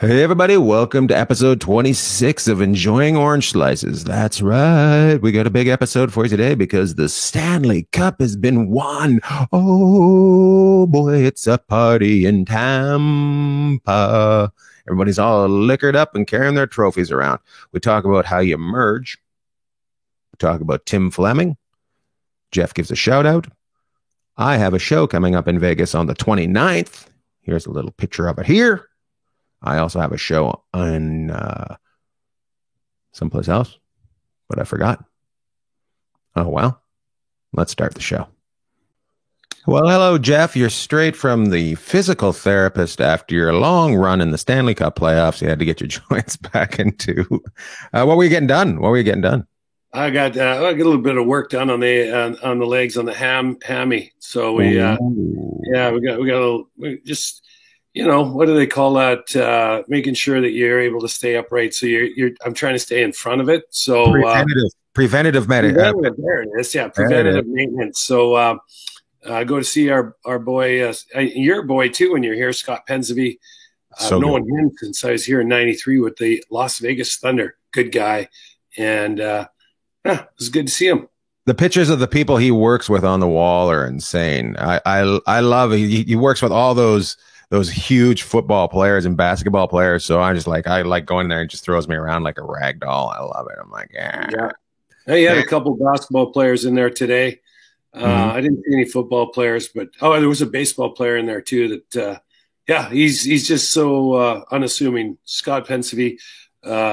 Hey everybody, welcome to episode 26 of Enjoying Orange Slices. That's right. We got a big episode for you today because the Stanley Cup has been won. Oh boy, it's a party in Tampa. Everybody's all liquored up and carrying their trophies around. We talk about how you merge. We talk about Tim Fleming. Jeff gives a shout out. I have a show coming up in Vegas on the 29th. Here's a little picture of it here. I also have a show on someplace else, but I forgot. Oh, well, let's start the show. Well, hello, Jeff. You're straight from the physical therapist after your long run in the Stanley Cup playoffs. You had to get your joints back into. What were you getting done? I got a little bit of work done on the legs on the hammy. So we got just. What do they call that? Making sure that you're able to stay upright. So I'm trying to stay in front of it. So preventative there it is. Yeah, preventative maintenance. So go to see our boy, your boy too, when you're here, Scott Pensevy. Known him since I was here in '93 with the Las Vegas Thunder. Good guy, and it was good to see him. The pictures of the people he works with on the wall are insane. I love it. He works with all those huge football players and basketball players. So I like going there and just throws me around like a rag doll. I love it. I'm like, yeah. He had a couple basketball players in there today. I didn't see any football players, but there was a baseball player in there too. That he's just so unassuming. Scott Pensevy,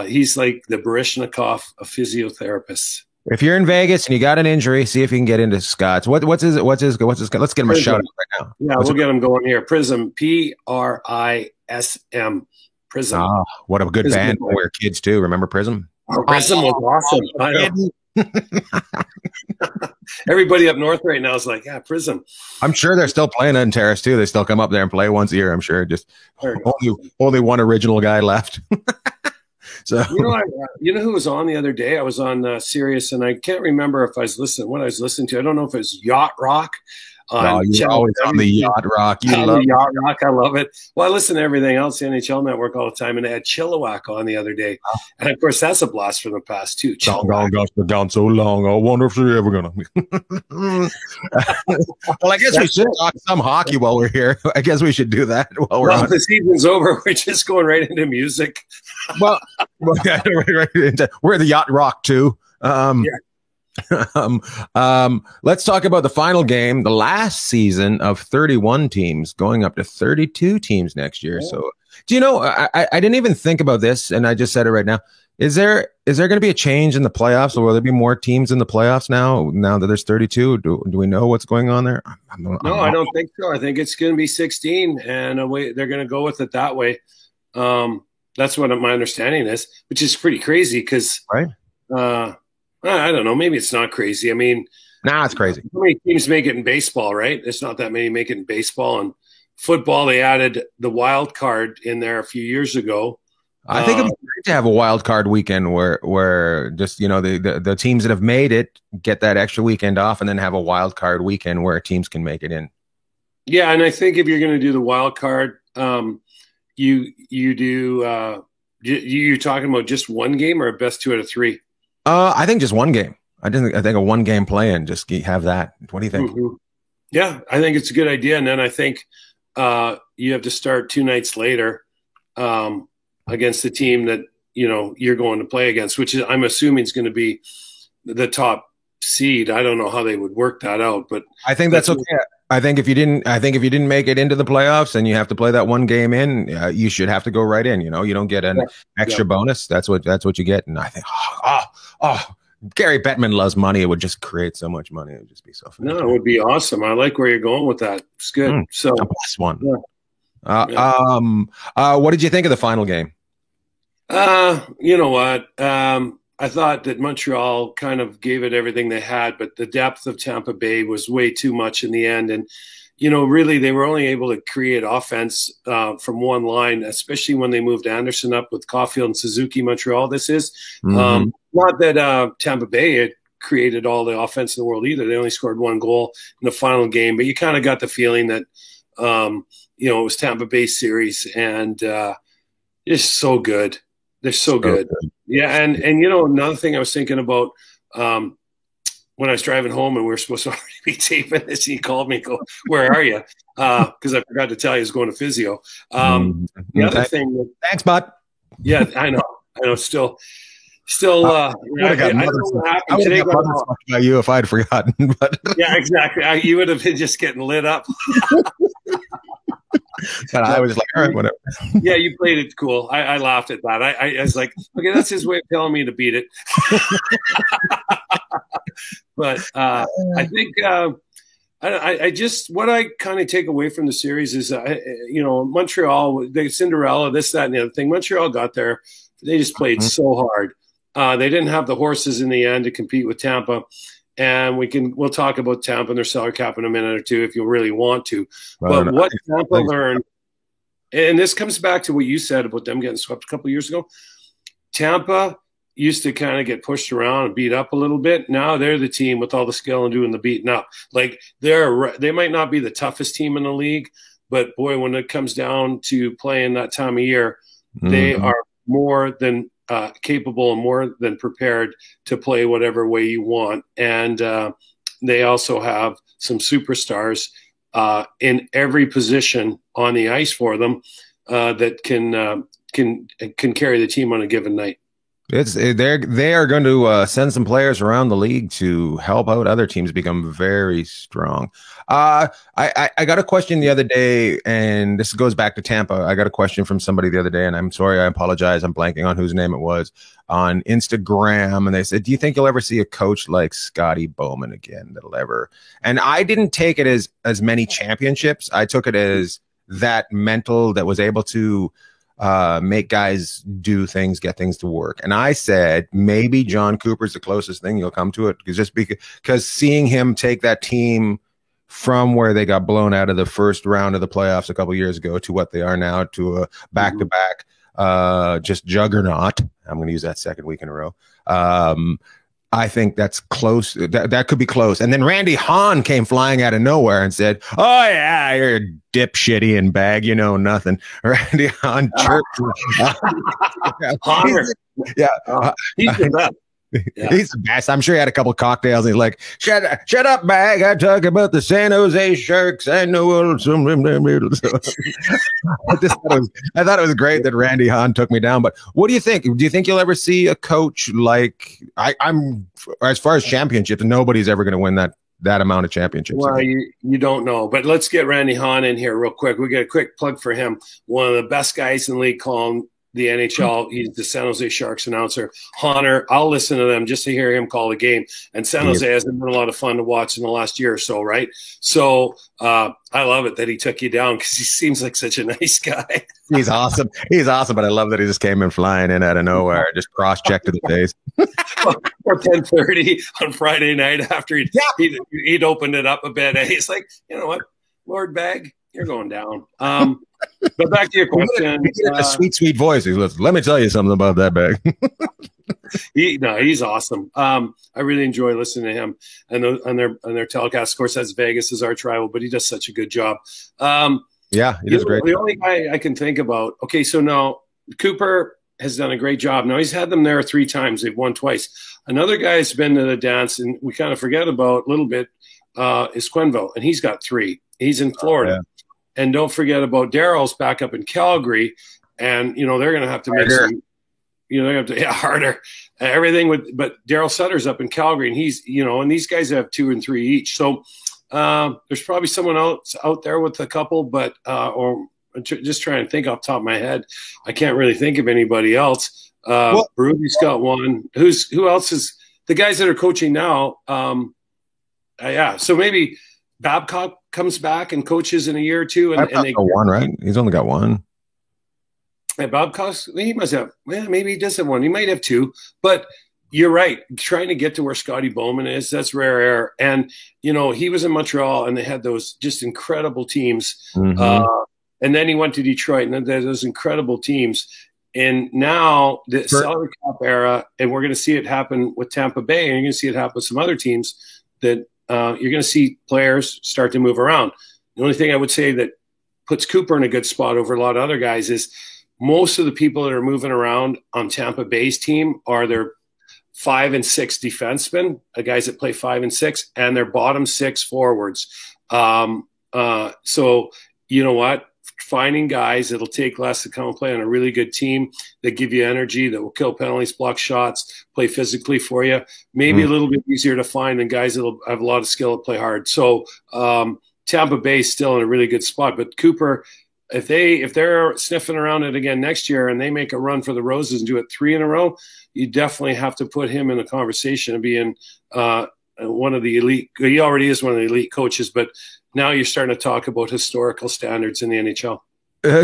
he's like the Baryshnikov of physiotherapists. If you're in Vegas and you got an injury, see if you can get into Scott's. What's his? Let's get him a shout out right now. Yeah, we'll get him going here. Prism, Prism. Prism. Oh, what a good Prism band when we were kids too. Remember Prism? Prism was awesome. Everybody up north right now is like, yeah, Prism. I'm sure they're still playing in Terrace too. They still come up there and play once a year. I'm sure. Just only one original guy left. So you know who was on the other day? I was on Sirius, and I can't remember if I was listening to. I don't know if it was Yacht Rock. You're always on the Yacht Rock. You love Yacht Rock. I love it. Well, I listen to everything else, the NHL Network, all the time, and they had Chilliwack on the other day, and of course that's a blast from the past too. Gone so long. I wonder if they're ever gonna. Well, I guess we should talk some hockey while we're here. I guess we should do that while we're on. The season's over. We're just going right into music. Well, we're the Yacht Rock too. Let's talk about the final game, the last season of 31 teams going up to 32 teams next year. So, do you know, I didn't even think about this, and I just said it right now. Is there going to be a change in the playoffs, or will there be more teams in the playoffs now that there's 32? Do we know what's going on there? I don't think so. I think it's going to be 16, and they're going to go with it that way. That's what my understanding is, which is pretty crazy because, right? I don't know. Maybe it's not crazy. I mean, it's crazy. How many teams make it in baseball, right? There's not that many make it in baseball. And football, they added the wild card in there a few years ago. I think it'd be great to have a wild card weekend where just, the teams that have made it get that extra weekend off, and then have a wild card weekend where teams can make it in. Yeah, and I think if you're going to do the wild card, you're talking about just one game or a best 2 out of 3? I think just one game. I think a one game play in. Just have that. What do you think? Mm-hmm. Yeah, I think it's a good idea. And then I think you have to start 2 nights later against the team that you're going to play against, which is, I'm assuming, is going to be the top seed. I don't know how they would work that out, but I think that's okay. I think if you didn't make it into the playoffs and you have to play that one game in, you should have to go right in. You don't get an extra bonus. That's what you get. And I think, Gary Bettman loves money. It would just create so much money. It would just be so fun. No, it would be awesome. I like where you're going with that. It's good. So plus one. What did you think of the final game? You know what? I thought that Montreal kind of gave it everything they had, but the depth of Tampa Bay was way too much in the end. And, really they were only able to create offense from one line, especially when they moved Anderson up with Caulfield and Suzuki. Montreal, this is. Not that Tampa Bay had created all the offense in the world either. They only scored 1 goal in the final game, but you kind of got the feeling that, it was Tampa Bay series. And, It's so good. They're so good. Yeah, and another thing I was thinking about when I was driving home and we were supposed to already be taping this, he called me, go, "Where are you?" Because I forgot to tell you I was going to physio. The other thing, thanks, bud. Yeah, I know. Still. I don't know what happened today. About you if I'd forgotten. But yeah, exactly. You would have been just getting lit up. But I was like, all right, whatever. Yeah, you played it cool. I laughed at that. I was like, okay, that's his way of telling me to beat it. But I think I just what I kind of take away from the series is, Montreal, the Cinderella, this, that, and the other thing. Montreal got there. They just played so hard. They didn't have the horses in the end to compete with Tampa. And we'll talk about Tampa and their salary cap in a minute or two if you really want to. But what Tampa learned, and this comes back to what you said about them getting swept a couple of years ago. Tampa used to kind of get pushed around and beat up a little bit. Now they're the team with all the skill and doing the beating up. Like they might not be the toughest team in the league, but boy, when it comes down to playing that time of year, they are more than capable and more than prepared to play whatever way you want. And they also have some superstars in every position on the ice for them that can carry the team on a given night. They are going to send some players around the league to help out other teams become very strong. I got a question the other day, and this goes back to Tampa. I got a question from somebody the other day, and I'm sorry, I apologize. I'm blanking on whose name it was on Instagram. And they said, do you think you'll ever see a coach like Scotty Bowman again that'll ever? And I didn't take it as many championships. I took it as that mental that was able to make guys do things, get things to work. And I said, maybe John Cooper's the closest thing you'll come to it, because seeing him take that team from where they got blown out of the first round of the playoffs a couple years ago to what they are now, to a back-to-back just juggernaut. I'm going to use that second week in a row. I think that's close. That could be close. And then Randy Hahn came flying out of nowhere and said, "Oh yeah, you're a dipshitty and bag, you know nothing." Randy Hahn, he's the best. Yeah. He's the best. I'm sure he had a couple of cocktails and he's like, shut up, bag. I talk about the San Jose Sharks. I know some. I thought it was great that Randy Hahn took me down. But what do you think? Do you think you'll ever see a coach like I'm as far as championships? Nobody's ever going to win that amount of championships. Well, you don't know. But let's get Randy Hahn in here real quick. We get a quick plug for him. One of the best guys in the league calling the NHL. He's the San Jose Sharks announcer. Honor, I'll listen to them just to hear him call the game. And San Jose hasn't been a lot of fun to watch in the last year or so, right? So I love it that he took you down because he seems like such a nice guy. He's awesome. But I love that he just came in flying in out of nowhere, just cross-check to the face. Or 10:30 on Friday night after he'd opened it up a bit. He's like, you know what, Lord Bag, you're going down. But back to your question. A sweet voice. He goes, let me tell you something about that Bag. He's awesome. I really enjoy listening to him and their telecast. Of course, that's Vegas is our rival, but he does such a good job. He does great. The only guy I can think about. Okay, so now Cooper has done a great job. Now he's had them there 3 times. They've won twice. Another guy has been to the dance, and we kind of forget about a little bit, is Quenneville, and he's got 3. He's in Florida. Yeah. And don't forget about Daryl's back up in Calgary, and they're going to have to make some. They're going to have to harder everything with. But Daryl Sutter's up in Calgary, and he's and these guys have 2 and 3 each. So there's probably someone else out there with a couple, but or just trying to think off the top of my head, I can't really think of anybody else. Ruby's got one. Who else is the guys that are coaching now? So maybe Babcock comes back and coaches in a year or two, and they got one, right? He's only got one. Babcock, he must have. Well, maybe he does have one. He might have 2, but you're right. Trying to get to where Scotty Bowman is, that's rare air. And he was in Montreal, and they had those just incredible teams. And then he went to Detroit, and then there's those incredible teams. And now the salary cap era, and we're going to see it happen with Tampa Bay, and you're going to see it happen with some other teams that. You're going to see players start to move around. The only thing I would say that puts Cooper in a good spot over a lot of other guys is most of the people that are moving around on Tampa Bay's team are their 5 and 6 defensemen, the guys that play 5 and 6, and their bottom 6 forwards. So you know what? Finding guys that'll take less to come and play on a really good team that give you energy, that will kill penalties, block shots, play physically for you. Maybe a little bit easier to find than guys that'll have a lot of skill and play hard. So Tampa Bay is still in a really good spot. But Cooper, if they're sniffing around it again next year and they make a run for the Roses and do it 3 in a row, you definitely have to put him in the conversation of being one of the elite. He already is one of the elite coaches, but now you're starting to talk about historical standards in the NHL.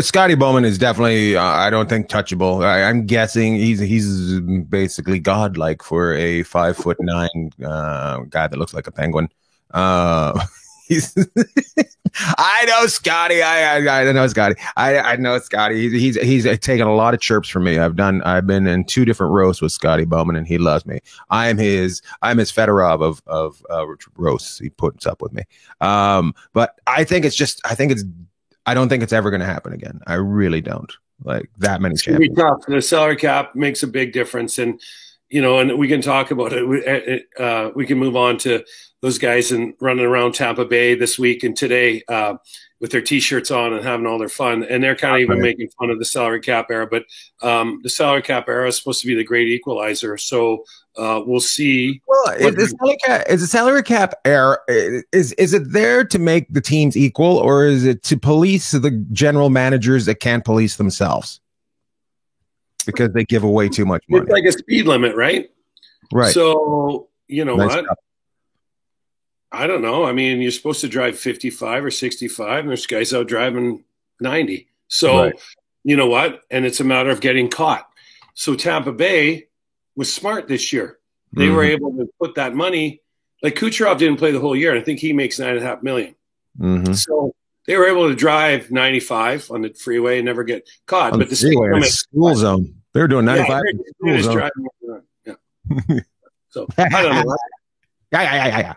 Scotty Bowman is definitely, I don't think, touchable. I'm guessing he's basically godlike for a 5'9" guy that looks like a penguin. He's I know Scotty. I know Scotty. I know Scotty. He's taken a lot of chirps from me. I've been in 2 different roasts with Scotty Bowman, and he loves me. I'm his Fedorov of roasts. He puts up with me. But I don't think it's ever going to happen again. I really don't. Like that many champions. It's tough. The salary cap makes a big difference, and and we can talk about it. We can move on to those guys and running around Tampa Bay this week and today with their T-shirts on and having all their fun. And they're kind of even making fun of the salary cap era. But the salary cap era is supposed to be the great equalizer. So we'll see. Well, is the salary cap era, is it there to make the teams equal, or is it to police the general managers that can't police themselves? Because they give away too much money. It's like a speed limit, right? Right. So, nice what? Stuff. I don't know. I mean, you're supposed to drive 55 or 65, and there's guys out driving 90. So, right. You know what? And it's a matter of getting caught. So Tampa Bay was smart this year. They were able to put that money. Like Kucherov didn't play the whole year, and I think he makes $9.5 million. So they were able to drive 95 on the freeway and never get caught. On but the freeway in school zone, they were doing 95 in the school zone. Yeah. So I don't know. Yeah.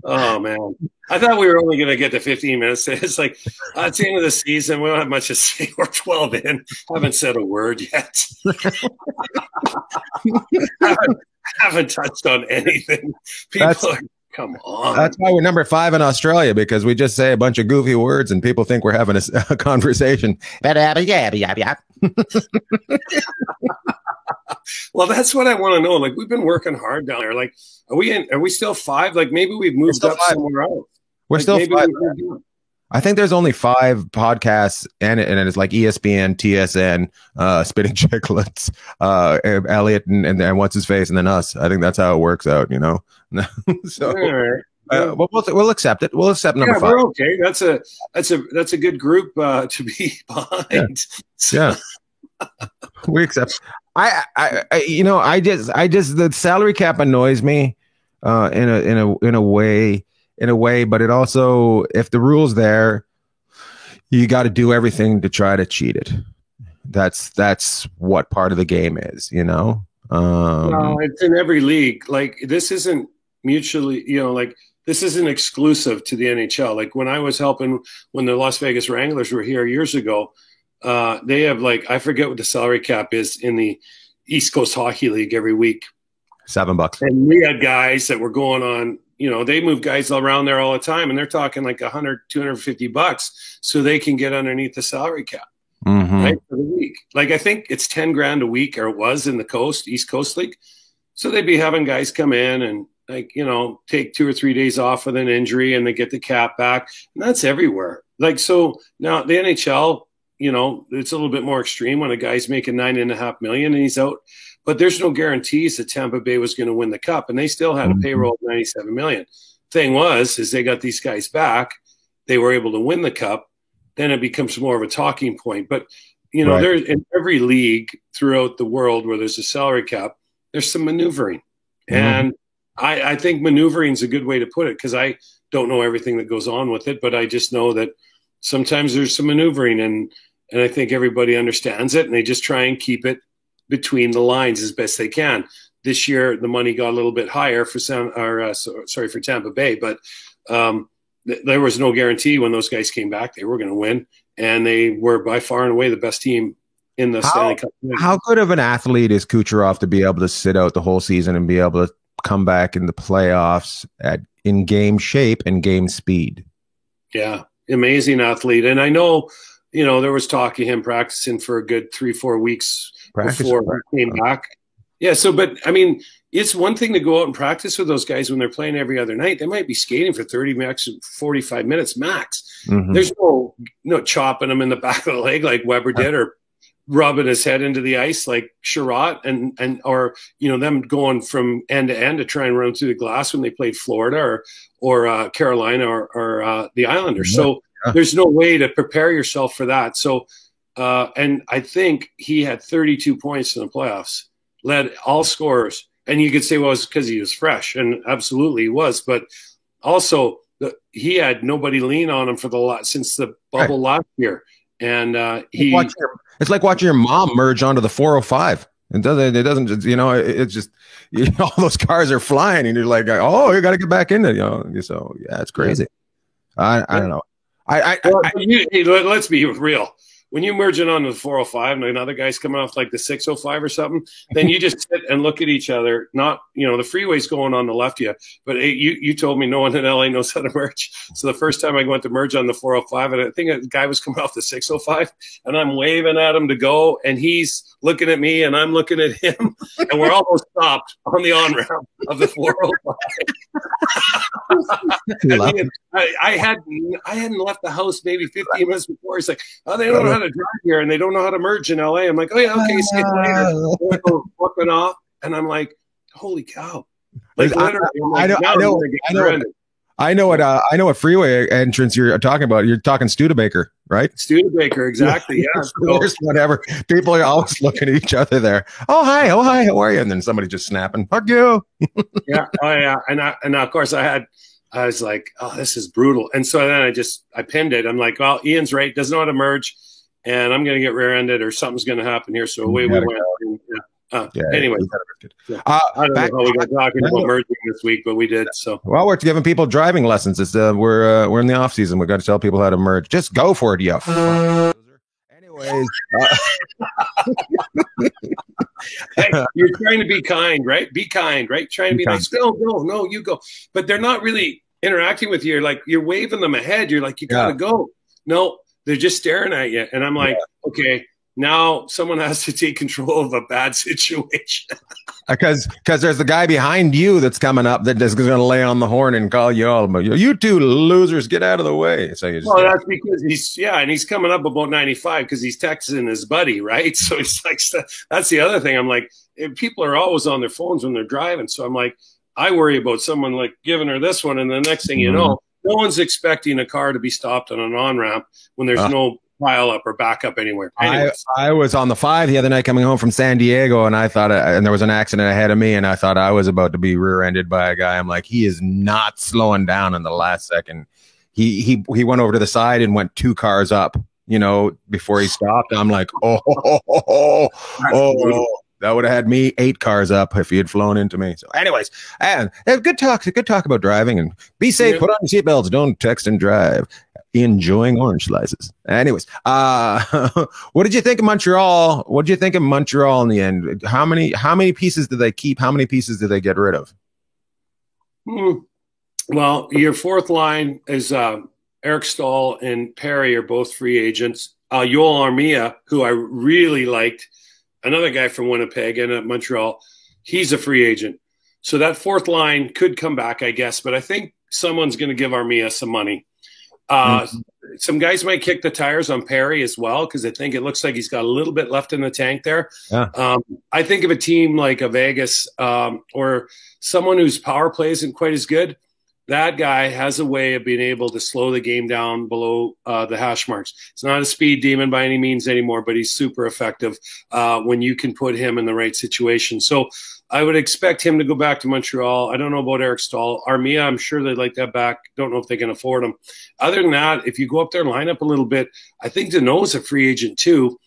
Oh man, I thought we were only going to get to 15 minutes. It's like it's the end of the season. We don't have much to say. We're 12 in. Haven't said a word yet. haven't touched on anything. Come on. That's why we're number 5 in Australia, because we just say a bunch of goofy words and people think we're having a conversation. Well, that's what I want to know. Like, we've been working hard down there. Like, are we still 5? Like, maybe we've moved up somewhere else. We're still 5. I think there's only 5 podcasts, and it's like ESPN, TSN, Spitting Chicklets, Elliot, and what's his face, and then us. I think that's how it works out, So we'll accept it. We'll accept number 5. We're okay. That's a good group to be behind. Yeah. We accept. I just the salary cap annoys me in a way, but it also, if the rule's there, you got to do everything to try to cheat it. That's what part of the game is, No, it's in every league. Like, this isn't mutually, this isn't exclusive to the NHL. Like, when I was helping when the Las Vegas Wranglers were here years ago, they have, like, I forget what the salary cap is in the East Coast Hockey League every week. $7. And we had guys that were going on, they move guys around there all the time, and they're talking like $100, $250 so they can get underneath the salary cap, right, for the week. Like, I think it's $10,000 a week, or it was in the East Coast League. So they'd be having guys come in and, like, take 2 or 3 days off with an injury, and they get the cap back. And that's everywhere. Like, so now the NHL, it's a little bit more extreme when a guy's making $9.5 million and he's out, but there's no guarantees that Tampa Bay was going to win the cup, and they still had a payroll of $97 million. Thing is they got these guys back, they were able to win the cup, then it becomes more of a talking point. But right. There's in every league throughout the world where there's a salary cap, there's some maneuvering, and I think maneuvering is a good way to put it, because I don't know everything that goes on with it, but I just know that sometimes there's some maneuvering, and I think everybody understands it, and they just try and keep it between the lines as best they can. This year, the money got a little bit higher for Tampa Bay, but there was no guarantee when those guys came back they were going to win, and they were by far and away the best team in the Stanley Cup. How good of an athlete is Kucherov to be able to sit out the whole season and be able to come back in the playoffs in game shape and game speed? Yeah, amazing athlete. And I know, there was talk of him practicing for a good 3-4 weeks before he came back. Yeah. So, but I mean, it's one thing to go out and practice with those guys when they're playing every other night. They might be skating for 30 max, 45 minutes max. Mm-hmm. There's no chopping them in the back of the leg like Weber did, or rubbing his head into the ice like Sherratt or them going from end to end to try and run through the glass when they played Florida or Carolina or the Islanders. So there's no way to prepare yourself for that. So and I think he had 32 points in the playoffs, led all scorers. And you could say, well, it's because he was fresh, and absolutely he was. But also he had nobody lean on him since the bubble last year. And it's like watching your mom merge onto the 405. It doesn't, it's just, all those cars are flying and you're like, oh, you got to get back in it. So yeah, it's crazy. I don't know. Let's be real. When you merge it onto the 405 and another guy's coming off like the 605 or something, then you just sit and look at each other. Not, the freeway's going on the left of you, but you told me no one in LA knows how to merge. So the first time I went to merge on the 405, and I think a guy was coming off the 605, and I'm waving at him to go, and he's looking at me, and I'm looking at him, and we're almost stopped on the on-ramp of the 405. I hadn't left the house maybe 15 minutes before. He's like, oh, they don't know how to drive here, and they don't know how to merge in LA. I'm like, oh yeah, okay, see you later. Walking off, and I'm like, holy cow! Like I know what freeway entrance you're talking about. You're talking Studebaker, right? Studebaker, exactly. Yeah. Whatever. People are always looking at each other there. Oh hi, how are you? And then somebody just snapping, fuck you. Yeah. Oh yeah. And of course I was like, oh, this is brutal. And so then I pinned it. I'm like, well, Ian's right. Doesn't know how to merge, and I'm going to get rear-ended or something's going to happen here. So away we went. Anyway, I don't know how we got talking about merging this week, but we did. So well, we're giving people driving lessons. It's we're in the off season. We've got to tell people how to merge. Just go for it, you. Anyways, hey, you're trying to be kind, right? Be kind, right? Trying to be nice. No, you go. But they're not really interacting with you. You're like, you're waving them ahead. You're like, you gotta go. No, they're just staring at you. And I'm like, okay. Now someone has to take control of a bad situation. Because there's the guy behind you that's coming up that is going to lay on the horn and call you all about, you two losers, get out of the way. So that's because he's coming up about 95 because he's texting his buddy, right? So he's like, that's the other thing. I'm like, people are always on their phones when they're driving. So I'm like, I worry about someone like giving her this one, and the next thing you know, no one's expecting a car to be stopped on an on-ramp when there's no pile up or back up anywhere. I was on the 5 the other night coming home from San Diego, and I thought, and there was an accident ahead of me, and I thought I was about to be rear-ended by a guy. I'm like, he is not slowing down in the last second. He went over to the side and went 2 cars up, before he stopped. I'm like, oh, that would have had me 8 cars up if he had flown into me. So anyways, and good talk about driving, and be safe, put on your seatbelts, don't text and drive. Enjoying orange slices. Anyways, what did you think of Montreal? What did you think of Montreal in the end? How many pieces did they keep? How many pieces did they get rid of? Well, your fourth line is Eric Staal and Perry are both free agents. Yoel Armia, who I really liked, another guy from Winnipeg and at Montreal, he's a free agent. So that fourth line could come back, I guess, but I think someone's going to give Armia some money. Some guys might kick the tires on Perry as well, because I think it looks like he's got a little bit left in the tank there. Yeah. I think of a team like a Vegas or someone whose power play isn't quite as good. That guy has a way of being able to slow the game down below the hash marks. It's not a speed demon by any means anymore, but he's super effective when you can put him in the right situation. So I would expect him to go back to Montreal. I don't know about Eric Staal. Armia, I'm sure they'd like that back. Don't know if they can afford him. Other than that, if you go up there and line up a little bit, I think Deneau's a free agent too.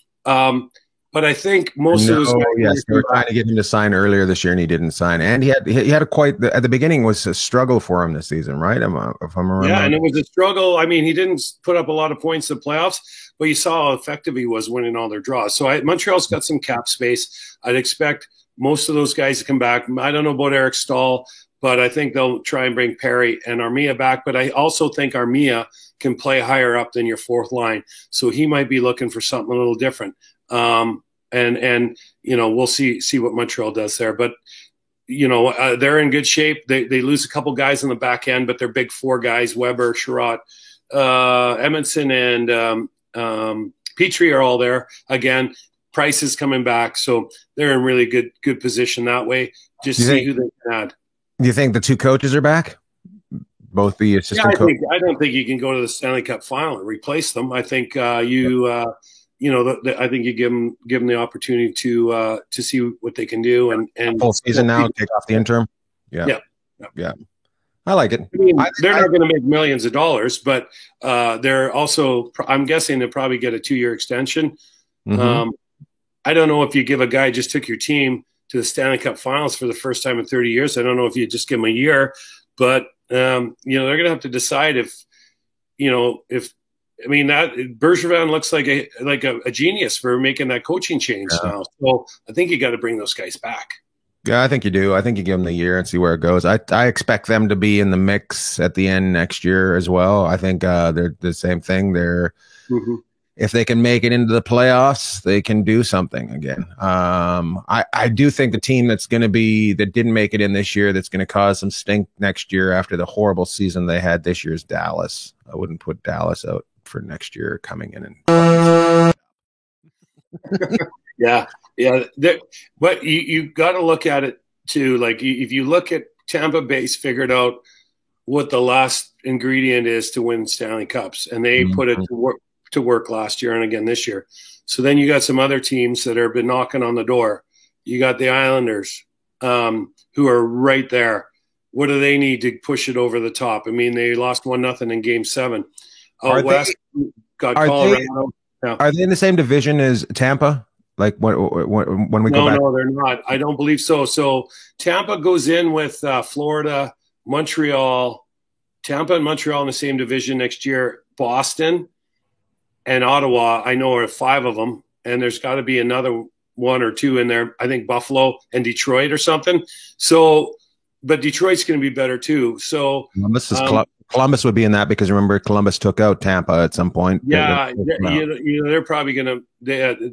but I think most of those guys. Yes, they were trying to get him to sign earlier this year, and he didn't sign. And he had a quite at the beginning was a struggle for him this season, right? If I'm remembering. Yeah, and it was a struggle. I mean, he didn't put up a lot of points in the playoffs, but you saw how effective he was winning all their draws. So Montreal's got some cap space. I'd expect most of those guys to come back. I don't know about Eric Staal, but I think they'll try and bring Perry and Armia back. But I also think Armia can play higher up than your fourth line, so he might be looking for something a little different. And we'll see what Montreal does there. But they're in good shape. They lose a couple guys on the back end, but they're big four guys: Weber, Sherratt, Edmondson, and Petrie are all there again. Price is coming back, so they're in really good position that way. Just see who they can add. Do you think the two coaches are back? Both the assistant coaches? I don't think you can go to the Stanley Cup final and replace them. I think I think you give them the opportunity to see what they can do and full season now, take off the interim. Yeah. I like it. I mean, they're not going to make millions of dollars, but they're also. I'm guessing they'll probably get a 2-year extension. Mm-hmm. I don't know if you give a guy just took your team to the Stanley Cup Finals for the first time in 30 years. I don't know if you just give him a year, but they're going to have to decide that Bergevin looks like a genius for making that coaching change now. So I think you got to bring those guys back. Yeah, I think you do. I think you give them the year and see where it goes. I expect them to be in the mix at the end next year as well. I think they're the same thing. They're if they can make it into the playoffs, they can do something again. I do think the team that didn't make it in this year, that's going to cause some stink next year after the horrible season they had this year is Dallas. I wouldn't put Dallas out for next year coming in and. Yeah. But you got to look at it too. Like if you look at Tampa Bay's figured out what the last ingredient is to win Stanley Cups, and they put it to work last year and again this year. So then you got some other teams that have been knocking on the door. You got the Islanders, who are right there. What do they need to push it over the top? I mean, they lost 1-0 in Game 7. West got Colorado. Are they in the same division as Tampa? Like when we go back? No, they're not. I don't believe so. So Tampa goes in with Florida, Montreal. Tampa and Montreal in the same division next year. Boston and Ottawa, I know, are 5 of them, and there's got to be another 1 or 2 in there. I think Buffalo and Detroit or something. So, but Detroit's going to be better too. So Columbus would be in that because remember Columbus took out Tampa at some point. Yeah, they're probably going to.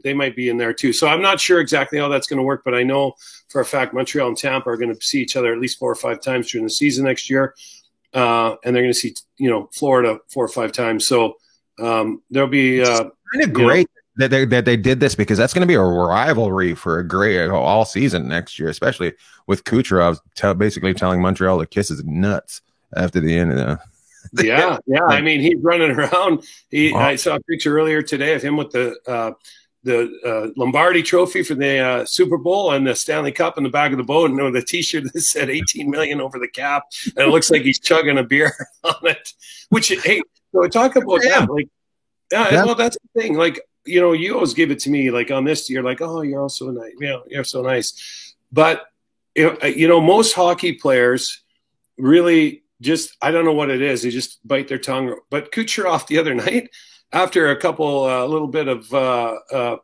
They might be in there too. So I'm not sure exactly how that's going to work, but I know for a fact Montreal and Tampa are going to see each other at least 4 or 5 times during the season next year, and they're going to see Florida 4 or 5 times. So there'll be kind of great that they did this because that's going to be a rivalry for a great all season next year, especially with Kucherov basically telling Montreal to kiss his nuts after the end of the yeah. I mean, he's running around. I saw a picture earlier today of him with the Lombardi Trophy for the Super Bowl and the Stanley Cup in the back of the boat, and the T-shirt that said 18 million over the cap, and it looks like he's chugging a beer on it. Which, hey, so talk about that. Like, well, that's the thing. Like, you always give it to me. Like on this, you're like, oh, you're all so nice. Yeah, you're so nice. But most hockey players really. Just, I don't know what it is. They just bite their tongue. But Kucherov the other night, after a couple, little bit of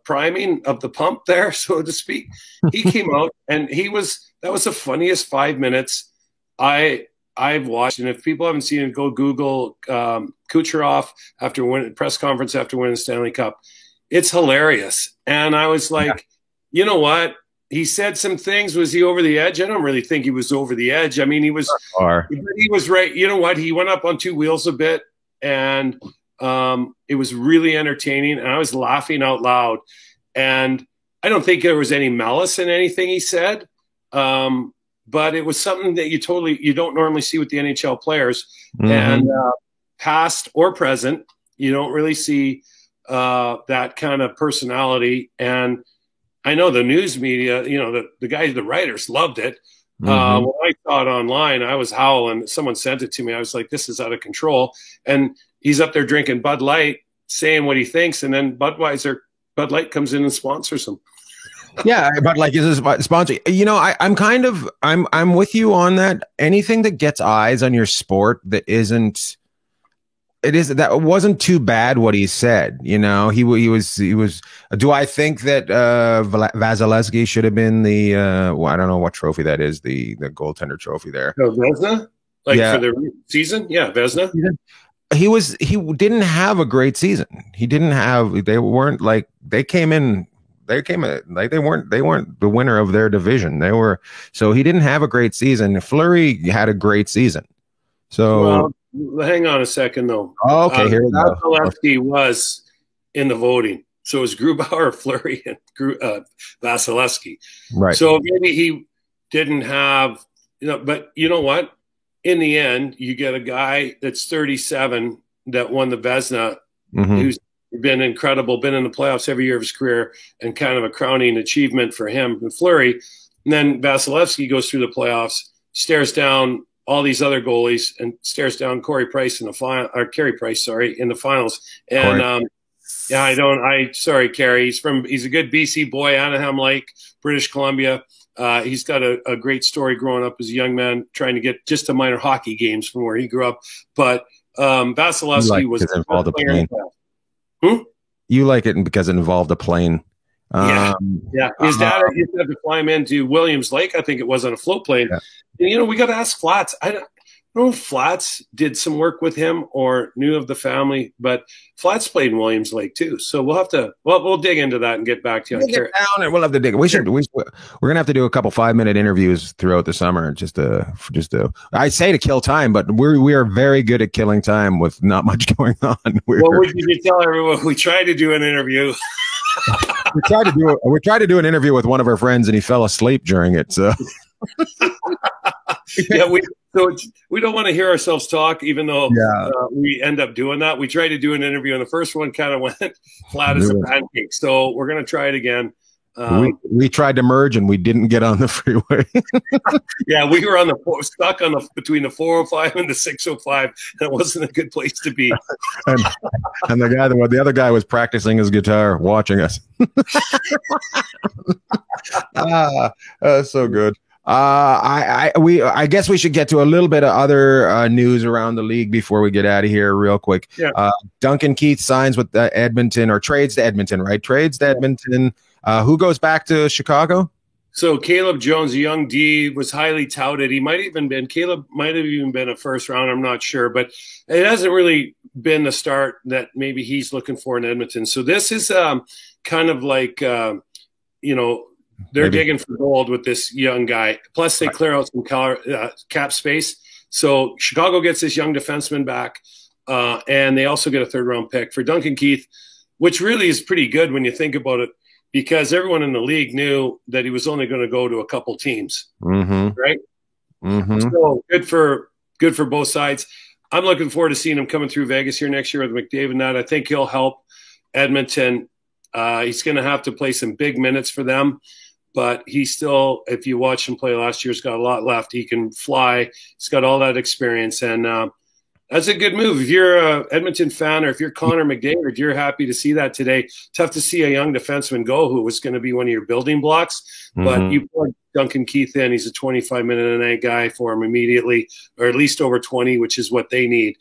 priming of the pump there, so to speak, he came out and that was the funniest 5 minutes I've watched. And if people haven't seen it, go Google Kucherov press conference after winning the Stanley Cup. It's hilarious. And I was like, you know what? He said some things. Was he over the edge? I don't really think he was over the edge. I mean, he was right. You know what? He went up on 2 wheels a bit, and it was really entertaining. And I was laughing out loud. And I don't think there was any malice in anything he said, but it was something that you don't normally see with the NHL players, and past or present. You don't really see that kind of personality. And I know the news media, the guys, the writers loved it. When I saw it online, I was howling. Someone sent it to me. I was like, this is out of control. And he's up there drinking Bud Light, saying what he thinks. And then Budweiser Bud Light comes in and sponsors them. Yeah, but like is a sponsor. I'm with you on that. Anything that gets eyes on your sport that isn't. That wasn't too bad what he said. He was. Do I think that Vasilevsky should have been the? I don't know what trophy that is. The goaltender trophy there. Oh, Vezina, for the season. Yeah, Vezina. He didn't have a great season. He didn't have. They weren't like they came in. They weren't the winner of their division. So he didn't have a great season. Fleury had a great season. So hang on a second though. Oh, okay, here we go. Vasilevsky was in the voting. So it was Grubauer, Fleury, and Vasilevsky. Right. So maybe he didn't have, but you know what? In the end, you get a guy that's 37 that won the Vezina, who's been incredible, been in the playoffs every year of his career, and kind of a crowning achievement for him and Fleury. And then Vasilevsky goes through the playoffs, stares down all these other goalies, and stares down Carey Price in the finals. And sorry, Carey. He's a good BC boy, Anaheim Lake, British Columbia. He's got a great story growing up as a young man, trying to get just to minor hockey games from where he grew up. But Vasilevsky was involved a plane. You like it because it involved a plane. Yeah. His dad used to have to fly him into Williams Lake, I think it was, on a float plane. Yeah. And, we got to ask Flats. I don't know if Flats did some work with him or knew of the family, but Flats played in Williams Lake too. So we'll dig into that and get back to you. We'll have to dig. We're gonna have to do a couple 5-minute interviews throughout the summer, just to. I say to kill time, but we are very good at killing time with not much going on. What did you tell everyone? We tried to do an interview. we tried to do an interview with one of our friends, and he fell asleep during it. So. Yeah, we don't want to hear ourselves talk, even though we end up doing that. We tried to do an interview, and the first one kind of went flat as a pancake. So we're going to try it again. We tried to merge, and we didn't get on the freeway. Yeah, we were stuck between the 405 and the 605. That wasn't a good place to be. and the other guy was practicing his guitar, watching us. So good. I guess we should get to a little bit of other news around the league before we get out of here real quick. Yeah. Duncan Keith signs with Edmonton, or trades to Edmonton, right? Trades to Edmonton. Who goes back to Chicago? So Caleb Jones, a young D, was highly touted. Caleb might have even been a first round. I'm not sure, but it hasn't really been the start that maybe he's looking for in Edmonton. So this is kind of like, they're digging for gold with this young guy. Plus, they clear out some cap space. So Chicago gets this young defenseman back, and they also get a third-round pick for Duncan Keith, which really is pretty good when you think about it, because everyone in the league knew that he was only going to go to a couple teams, right? So good for both sides. I'm looking forward to seeing him coming through Vegas here next year with McDavid. I think he'll help Edmonton. He's going to have to play some big minutes for them. But he still, if you watch him play last year, he's got a lot left. He can fly. He's got all that experience. And that's a good move. If you're an Edmonton fan, or if you're Connor McDavid, you're happy to see that today. Tough to see a young defenseman go who was going to be one of your building blocks. But you put Duncan Keith in. He's a 25-minute-a-night guy for him immediately, or at least over 20, which is what they need.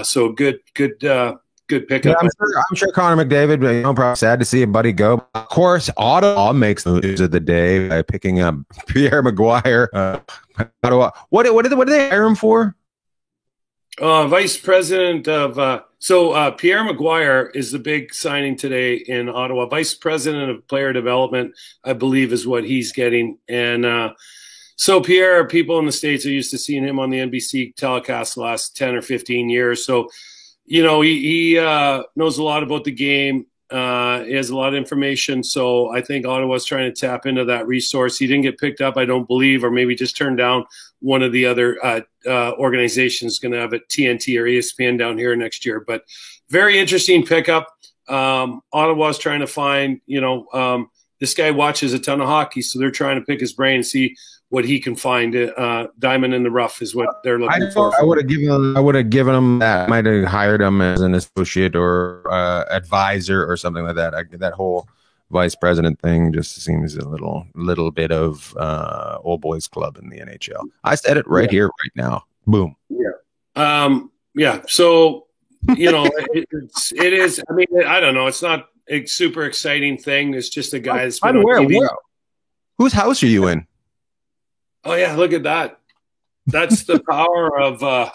So good pickup. Yeah, I'm sure Connor McDavid, probably sad to see a buddy go. Of course, Ottawa makes the news of the day by picking up Pierre Maguire. Ottawa. What did they hire him for? Vice president of Pierre Maguire is the big signing today in Ottawa. Vice president of player development, I believe, is what he's getting. And so Pierre, people in the States are used to seeing him on the NBC telecast the last 10 or 15 years. So he knows a lot about the game. He has a lot of information. So I think Ottawa's trying to tap into that resource. He didn't get picked up, I don't believe, or maybe just turned down. One of the other organizations going to have a TNT or ESPN down here next year. But very interesting pickup. Ottawa's trying to find, this guy watches a ton of hockey, so they're trying to pick his brain and see what he can find. Diamond in the rough is what they're looking for. I would have given him that. I might have hired him as an associate or advisor or something like that. That whole vice president thing just seems a little bit of old boys club in the NHL. I said it right here, right now. Boom. Yeah. Yeah. So, it is. I mean, I don't know. It's not a super exciting thing. It's just a guy that's been on TV. Whose house are you in? Oh yeah, look at that. That's the power of.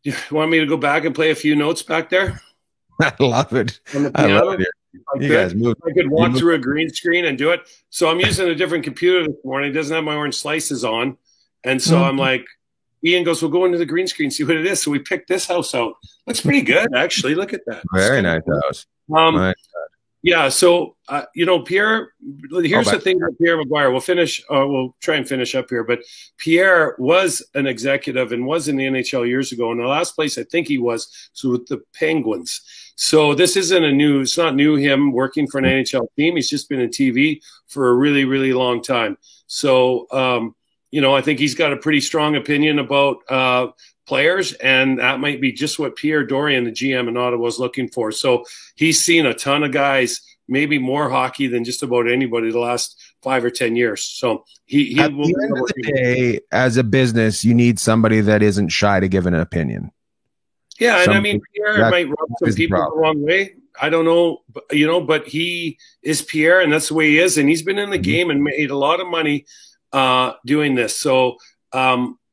You want me to go back and play a few notes back there? I love it. I love it. I could walk through a green screen and do it. So I'm using a different computer this morning. It doesn't have my orange slices on, and so I'm like, Ian goes, "We'll go into the green screen, see what it is." So we picked this house out. Looks pretty good, actually. Look at that. Very nice house. Yeah. So, Pierre, here's the thing with Pierre McGuire. We'll try and finish up here. But Pierre was an executive and was in the NHL years ago. And the last place I think he was with the Penguins. So this isn't it's not new, him working for an NHL team. He's just been in TV for a really, really long time. So, I think he's got a pretty strong opinion about players, and that might be just what Pierre Dorion, the GM in Ottawa, is looking for. So he's seen a ton of guys, maybe more hockey than just about anybody the last 5 or 10 years. So he at the end of the day, as a business, you need somebody that isn't shy to give an opinion. Yeah, and I mean, Pierre might rub some people the wrong way. I don't know, but he is Pierre, and that's the way he is. And he's been in the game and made a lot of money doing this. So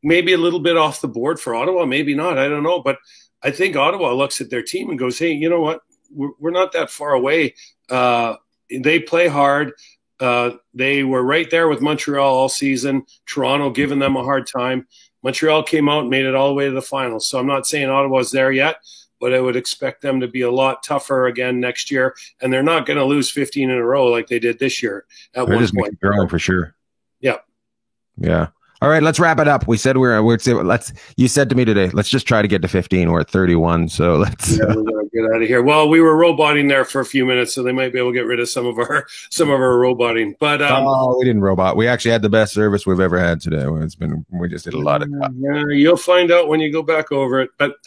maybe a little bit off the board for Ottawa, maybe not. I don't know. But I think Ottawa looks at their team and goes, hey, you know what? We're not that far away. They play hard. They were right there with Montreal all season. Toronto giving them a hard time. Montreal came out and made it all the way to the finals. So I'm not saying Ottawa's there yet, but I would expect them to be a lot tougher again next year. And they're not going to lose 15 in a row like they did this year at one point. Growing for sure. Yeah. Yeah. All right, let's wrap it up. We said you said to me today, let's just try to get to 15. We're at 31, so let's we're gonna get out of here. Well, we were roboting there for a few minutes, so they might be able to get rid of some of our roboting. But we didn't robot. We actually had the best service we've ever had today. We just did a lot of yeah, you'll find out when you go back over it. But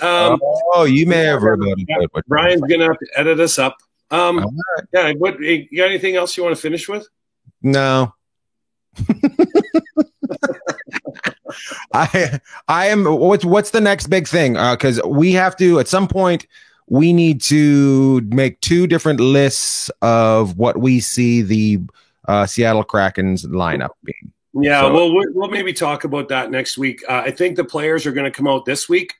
you may have roboted. Brian's gonna have to edit us up. Yeah, you got anything else you want to finish with? No. I am. What's the next big thing? Because we have to at some point. We need to make 2 different lists of what we see the Seattle Kraken's lineup being. Yeah, so, we'll maybe talk about that next week. I think the players are going to come out this week,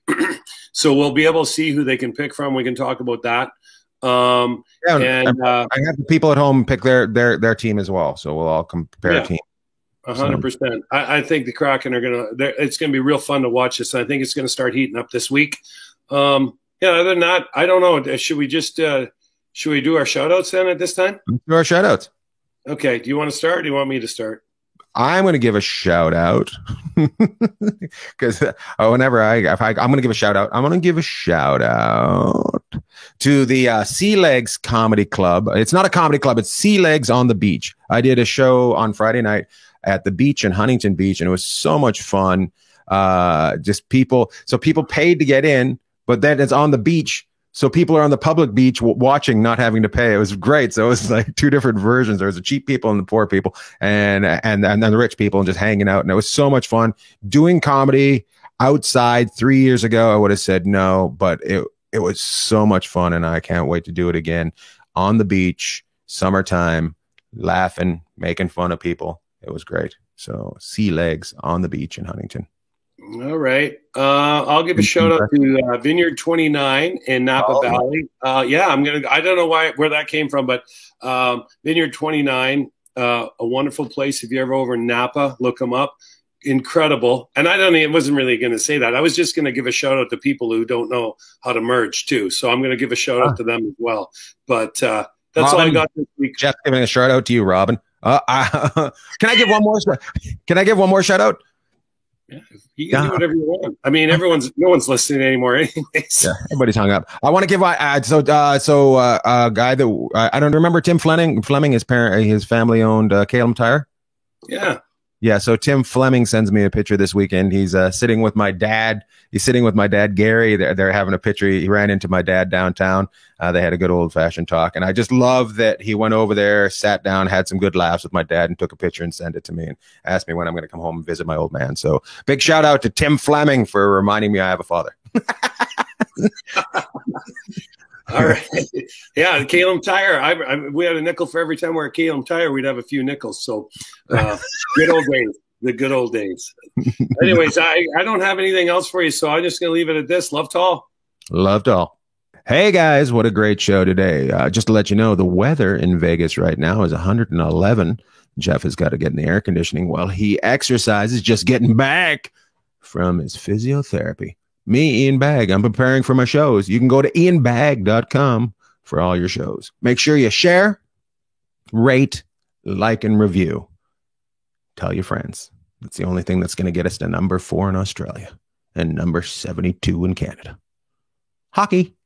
so we'll be able to see who they can pick from. We can talk about that. I have the people at home pick their team as well, so we'll all compare a team. 100%. I think the Kraken are it's going to be real fun to watch this. I think it's going to start heating up this week. Other than that, I don't know. Should we do our shout outs then at this time? Let's do our shout outs. Okay. Do you want to start or do you want me to start? I'm going to give a shout out because I'm going to give a shout out. I'm going to give a shout out to the Sea Legs Comedy Club. It's not a comedy club. It's Sea Legs on the Beach. I did a show on Friday night at the beach in Huntington Beach, and it was so much fun. Just people paid to get in, but then it's on the beach. So people are on the public beach watching, not having to pay. It was great. So it was like 2 different versions. There was the cheap people and the poor people and then the rich people and just hanging out. And it was so much fun doing comedy outside. 3 years ago, I would have said no, but it was so much fun. And I can't wait to do it again on the beach, summertime, laughing, making fun of people. It was great. So Sea Legs on the Beach in Huntington. All right. I'll give a shout out to Vineyard 29 in Napa Valley. I don't know where that came from, but Vineyard 29, a wonderful place. If you're ever over in Napa, look them up. Incredible. And I wasn't really going to say that. I was just going to give a shout out to people who don't know how to merge too. So I'm going to give a shout out to them as well. But that's Robin, all I got this week. Jeff giving a shout out to you, Robin. Can I give one more? Can I give one more shout out? Yeah, you can do whatever you want. I mean, no one's listening anymore, anyways. Yeah, everybody's hung up. I want to give a guy that I don't remember Tim Fleming. His family owned Calum Tire. Yeah. Yeah, so Tim Fleming sends me a picture this weekend. He's sitting with my dad. He's sitting with my dad, Gary. They're having a picture. He ran into my dad downtown. They had a good old fashioned talk. And I just love that he went over there, sat down, had some good laughs with my dad, and took a picture and sent it to me and asked me when I'm going to come home and visit my old man. So big shout out to Tim Fleming for reminding me I have a father. All right. Yeah, Calum Tire. We had a nickel for every time we're at Calum Tire. We'd have a few nickels. So good old days. The good old days. Anyways, I don't have anything else for you, so I'm just going to leave it at this. Love to all. Love to all. Hey guys, what a great show today. Just to let you know, the weather in Vegas right now is 111. Jeff has got to get in the air conditioning while he exercises, just getting back from his physiotherapy. Me, Ian Bagg, I'm preparing for my shows. You can go to ianbagg.com for all your shows. Make sure you share, rate, like, and review. Tell your friends. That's the only thing that's going to get us to number 4 in Australia and number 72 in Canada. Hockey.